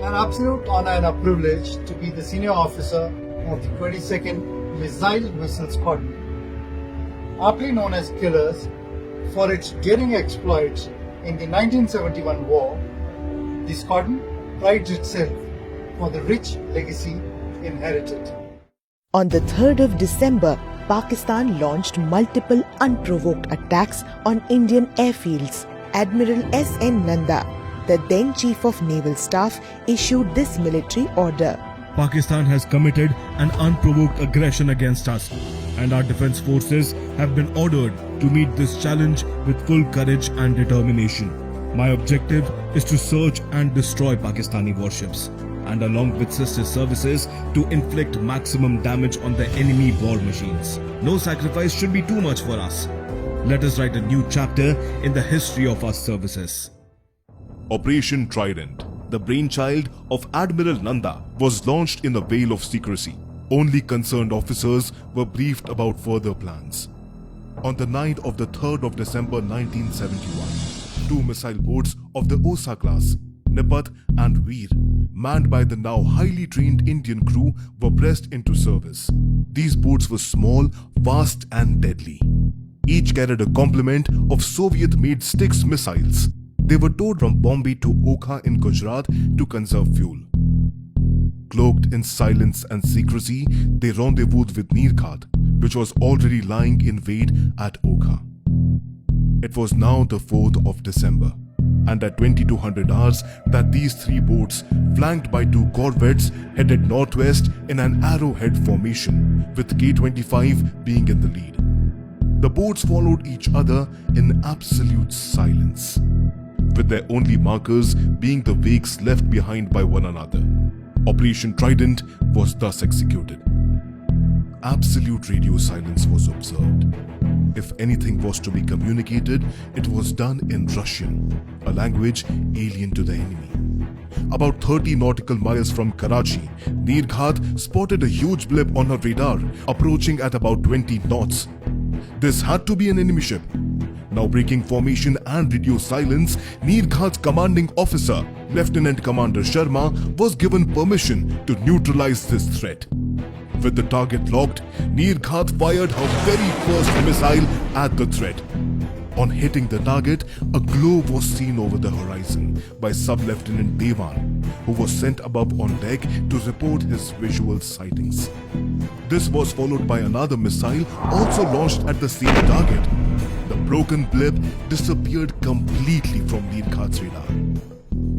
An absolute honor and a privilege to be the senior officer of the 22nd Missile Squadron, aptly known as Killers for its daring exploits in the 1971 war. The squadron prides itself for the rich legacy inherited. On the 3rd of December, Pakistan launched multiple unprovoked attacks on Indian airfields. Admiral S.N. Nanda, the then Chief of Naval Staff, issued this military order. Pakistan has committed an unprovoked aggression against us, and our defense forces have been ordered to meet this challenge with full courage and determination. My objective is to search and destroy Pakistani warships, and along with sister services, to inflict maximum damage on the enemy war machines. No sacrifice should be too much for us. Let us write a new chapter in the history of our services. Operation Trident, the brainchild of Admiral Nanda, was launched in a veil of secrecy. Only concerned officers were briefed about further plans. On the night of the 3rd of December 1971, two missile boats of the Osa class, Nipat and Veer, manned by the now highly trained Indian crew, were pressed into service. These boats were small, fast and deadly. Each carried a complement of Soviet-made Styx missiles. They were towed from Bombay to Okha in Gujarat to conserve fuel. Cloaked in silence and secrecy, they rendezvoused with Nirkhat, which was already lying in wait at Okha. It was now the 4th of December, and at 2200 hours that these three boats, flanked by two corvettes, headed northwest in an arrowhead formation, with K-25 being in the lead. The boats followed each other in absolute silence, with their only markers being the wakes left behind by one another. Operation Trident was thus executed. Absolute radio silence was observed. If anything was to be communicated, it was done in Russian, a language alien to the enemy. About 30 nautical miles from Karachi, Nirkhat spotted a huge blip on her radar, approaching at about 20 knots. This had to be an enemy ship. Now breaking formation and radio silence, Nirkhat's commanding officer, Lieutenant Commander Sharma, was given permission to neutralize this threat. With the target locked, Nirkhat fired her very first missile at the threat. On hitting the target, a glow was seen over the horizon by Sub-Lieutenant Devan, who was sent above on deck to report his visual sightings. This was followed by another missile also launched at the same target. The broken blip disappeared completely from Nirkhat's radar.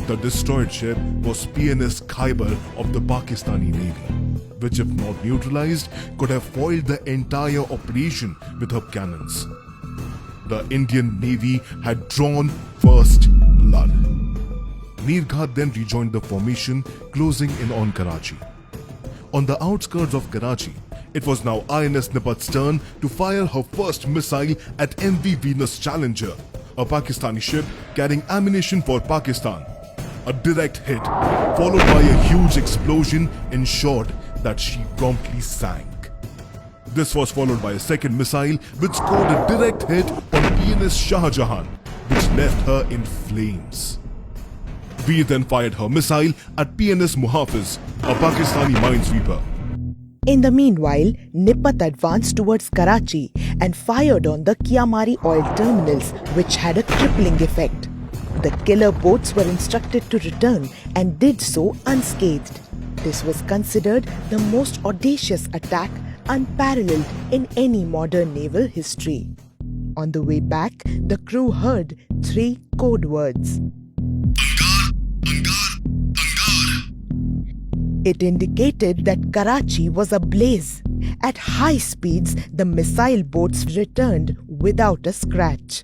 The destroyed ship was PNS Khyber of the Pakistani Navy, which if not neutralized could have foiled the entire operation with her cannons. The Indian Navy had drawn first blood. Nirkhat then rejoined the formation, closing in on Karachi. On the outskirts of Karachi, it was now INS Nipat's turn to fire her first missile at MV Venus Challenger, a Pakistani ship carrying ammunition for Pakistan. A direct hit, followed by a huge explosion, ensured that she promptly sank. This was followed by a second missile which scored a direct hit on PNS Shah Jahan, which left her in flames. Veer then fired her missile at PNS Muhafiz, a Pakistani minesweeper. In the meanwhile, Nipat advanced towards Karachi and fired on the Kiamari oil terminals, which had a crippling effect. The killer boats were instructed to return and did so unscathed. This was considered the most audacious attack unparalleled in any modern naval history. On the way back, the crew heard three code words. It indicated that Karachi was ablaze. At high speeds, the missile boats returned without a scratch.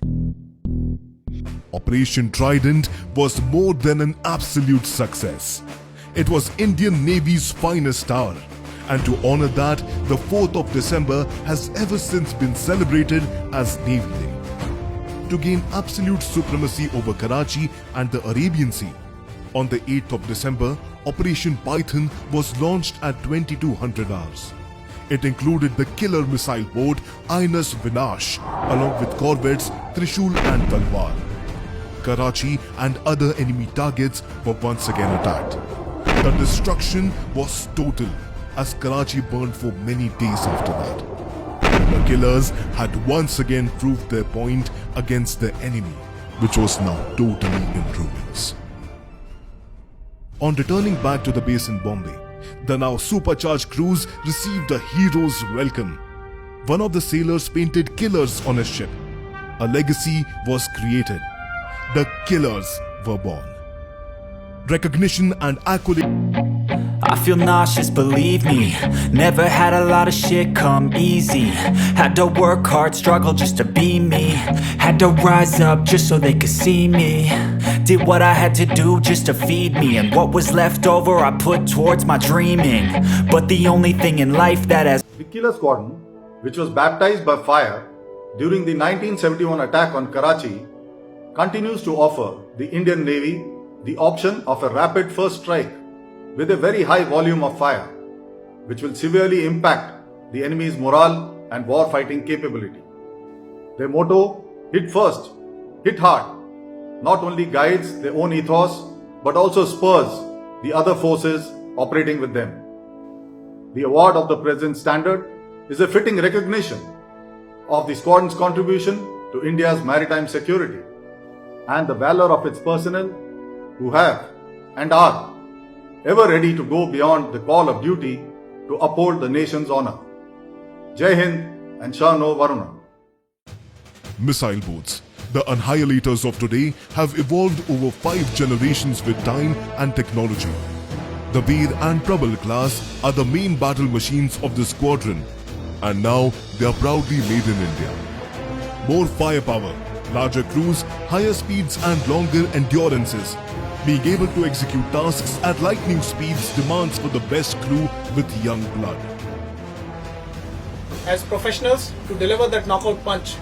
Operation Trident was more than an absolute success. It was Indian Navy's finest hour, and to honor that, the 4th of December has ever since been celebrated as Navy Day. To gain absolute supremacy over Karachi and the Arabian Sea, on the 8th of December, Operation Python was launched at 2200 hours. It included the killer missile boat INS Vinash, along with corvettes Trishul and Talwar. Karachi and other enemy targets were once again attacked. The destruction was total, as Karachi burned for many days after that. The killers had once again proved their point against the enemy, which was now totally in ruins. On returning back to the base in Bombay, the now supercharged crews received a hero's welcome. One of the sailors painted killers on his ship. A legacy was created. The killers were born. Recognition and accolade. I feel nauseous, believe me. Never had a lot of shit come easy. Had to work hard, struggle just to be me. Had to rise up just so they could see me. Did what I had to do just to feed me, and what was left over I put towards my dreaming. But the only thing in life that has The Killer Squadron, which was baptized by fire during the 1971 attack on Karachi, continues to offer the Indian Navy the option of a rapid first strike with a very high volume of fire, which will severely impact the enemy's morale and war-fighting capability. Their motto, hit first, hit hard, not only guides their own ethos, but also spurs the other forces operating with them. The award of the President's Standard is a fitting recognition of the squadron's contribution to India's maritime security and the valor of its personnel who have and are ever ready to go beyond the call of duty to uphold the nation's honor. Jai Hind and Shah No Varuna. Missile boats, the annihilators of today, have evolved over 5 generations with time and technology. The Veer and Prabal class are the main battle machines of the squadron, and now they are proudly made in India. More firepower, larger crews, higher speeds and longer endurances. Being able to execute tasks at lightning speeds demands for the best crew with young blood. As professionals, to deliver that knockout punch,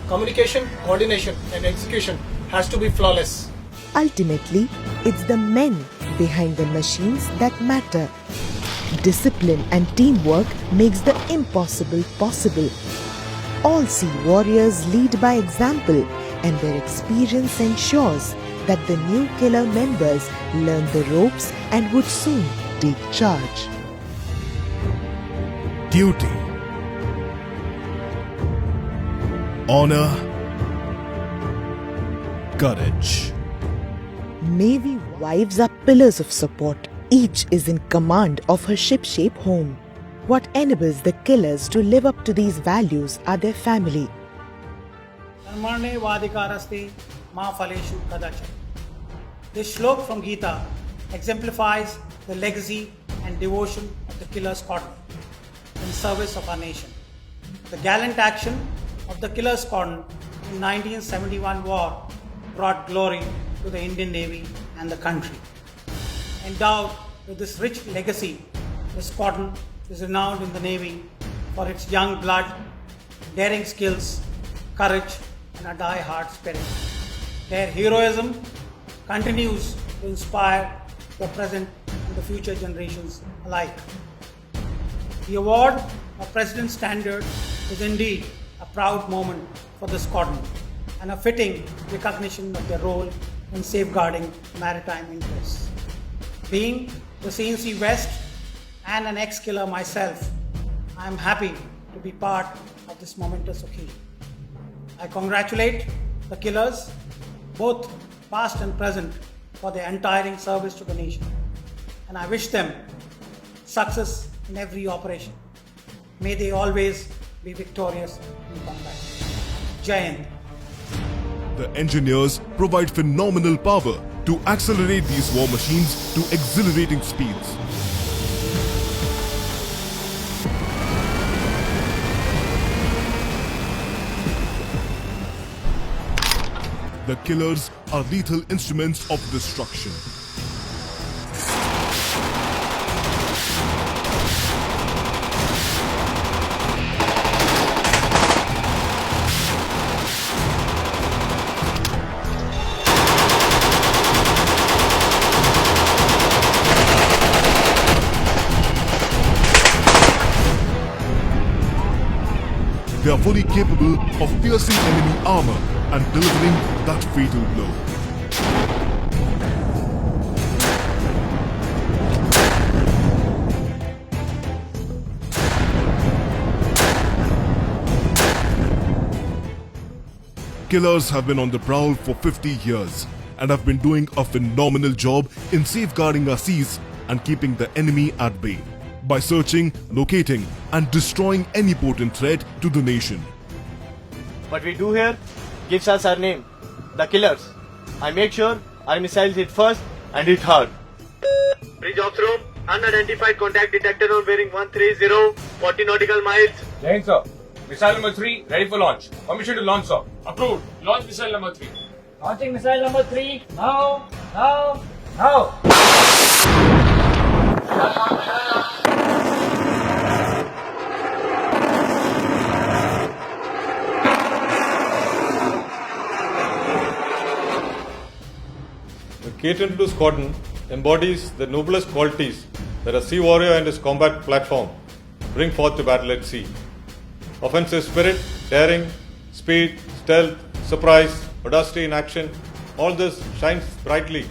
communication, coordination and execution has to be flawless. Ultimately, it's the men behind the machines that matter. Discipline and teamwork makes the impossible possible. All sea warriors lead by example, and their experience ensures that the new killer members learn the ropes and would soon take charge. Duty, honor, courage. Navy wives are pillars of support. Each is in command of her ship-shape home. What enables the killers to live up to these values are their family. Karmarne vadikaraste ma phaleshu kadachan. This shlok from Gita exemplifies the legacy and devotion of the Killer Squadron in service of our nation. The gallant action of the Killer Squadron in 1971 war brought glory to the Indian Navy and the country. Endowed with this rich legacy, the squadron is renowned in the Navy for its young blood, daring skills, courage and a die-hard spirit. Their heroism continues to inspire the present and the future generations alike. The award of President's Standard is indeed a proud moment for the squadron and a fitting recognition of their role in safeguarding maritime interests. Being the CNC West and an ex-killer myself, I am happy to be part of this momentous occasion. I congratulate the killers, both past and present, for their untiring service to the nation. And I wish them success in every operation. May they always be victorious in combat. Jai Hind. The engineers provide phenomenal power to accelerate these war machines to exhilarating speeds. The killers are lethal instruments of destruction. They are fully capable of piercing enemy armor and delivering that fatal blow. Killers have been on the prowl for 50 years and have been doing a phenomenal job in safeguarding our seas and keeping the enemy at bay by searching, locating and destroying any potent threat to the nation. What we do here gives us our name, the Killers. I make sure our missiles hit first and hit hard. Bridge ops room, unidentified contact detected on bearing 130, 40 nautical miles. Jane, sir. Missile number 3 ready for launch. Permission to launch, sir. Approved. Launch missile number 3. Launching missile number 3. Now. Now. The K-22 Squadron embodies the noblest qualities that a sea warrior and his combat platform bring forth to battle at sea. Offensive spirit, daring, speed, stealth, surprise, audacity in action, all this shines brightly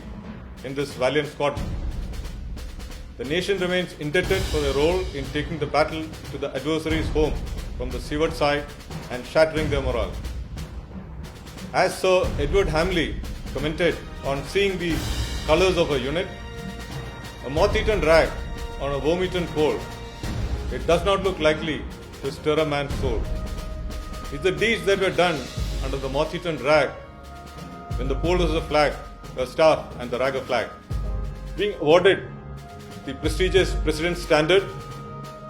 in this valiant squadron. The nation remains indebted for their role in taking the battle to the adversary's home from the seaward side and shattering their morale. As Sir Edward Hamley commented on seeing the colours of a unit, a moth-eaten rag on a worm-eaten coal, it does not look likely to stir a man's soul. It's the deeds that were done under the moth-eaten rag when the pole was a flag, a staff and the rag a flag. Being awarded the prestigious President's Standard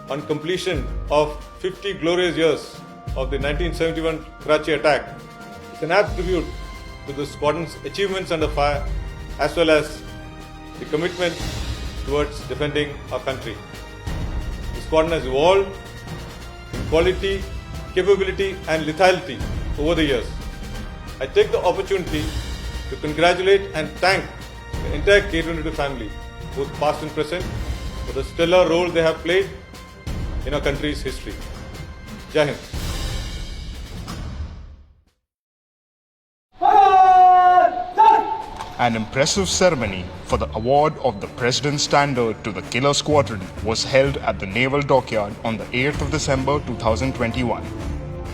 on completion of 50 glorious years of the 1971 Karachi attack is an apt tribute to the squadron's achievements under fire as well as the commitment towards defending our country. The squadron has evolved in quality, capability and lethality over the years. I take the opportunity to congratulate and thank the entire K-22 family, both past and present, for the stellar role they have played in our country's history. Jai Hind. An impressive ceremony for the award of the President's Standard to the Killer Squadron was held at the Naval Dockyard on the 8th of December 2021.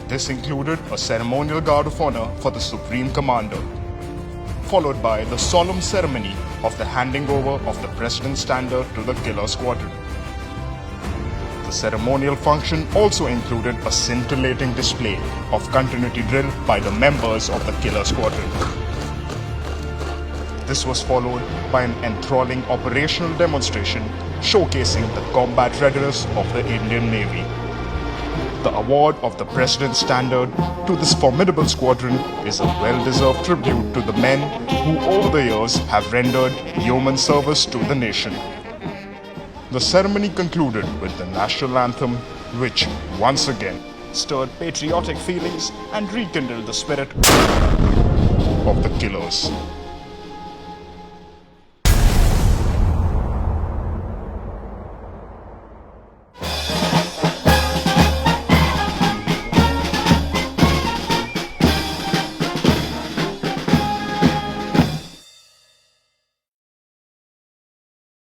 This included a ceremonial guard of honor for the Supreme Commander, followed by the solemn ceremony of the handing over of the President's Standard to the Killer Squadron. The ceremonial function also included a scintillating display of continuity drill by the members of the Killer Squadron. This was followed by an enthralling operational demonstration showcasing the combat readiness of the Indian Navy. The award of the President's Standard to this formidable squadron is a well-deserved tribute to the men who over the years have rendered yeoman service to the nation. The ceremony concluded with the national anthem, which once again stirred patriotic feelings and rekindled the spirit of the Killers.